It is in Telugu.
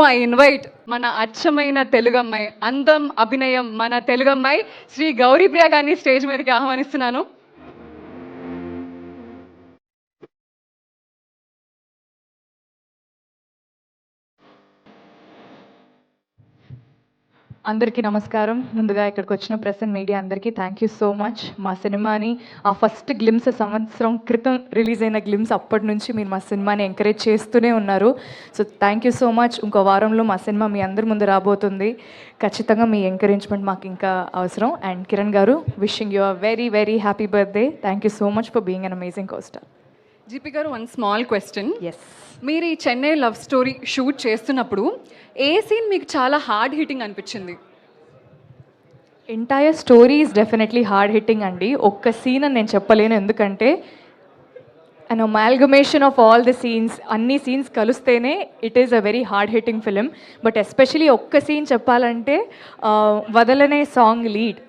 ఐ ఇన్వైట్ మన అచ్చమైన తెలుగు అమ్మాయి, అందం అభినయం మన తెలుగు అమ్మాయి శ్రీ గౌరీప్రియ గారిని స్టేజ్ మీదకి ఆహ్వానిస్తున్నాను. అందరికీ నమస్కారం. ముందుగా ఇక్కడికి వచ్చిన ప్రెస్ అండ్ మీడియా అందరికీ థ్యాంక్ యూ సో మచ్. మా సినిమాని ఆ ఫస్ట్ గ్లిమ్స్ సంవత్సరం క్రితం రిలీజ్ అయిన గ్లిమ్స్ అప్పటి నుంచి మీరు మా సినిమాని ఎంకరేజ్ చేస్తూనే ఉన్నారు. So thank you so much. ఇంకో వారంలో మా సినిమా మీ అందరి ముందు రాబోతుంది. ఖచ్చితంగా మీ ఎంకరేజ్మెంట్ మాకు ఇంకా అవసరం. అండ్ కిరణ్ గారు, wishing you a very very happy birthday. Thank you so much for being an amazing co-star. GP గారు, వన్ స్మాల్ క్వశ్చన్. ఎస్, మీరు ఈ చెన్నై లవ్ స్టోరీ షూట్ చేస్తున్నప్పుడు ఏ సీన్ మీకు చాలా హార్డ్ హిట్టింగ్ అనిపించింది? Entire story is definitely hard hitting అండి. ఒక్క సీన్ అని నేను చెప్పలేను, ఎందుకంటే an amalgamation of all the scenes, అన్ని సీన్స్ కలిస్తేనే it is a very hard hitting film. But especially ఒక్క సీన్ చెప్పాలంటే వదలనే సాంగ్ లీడ్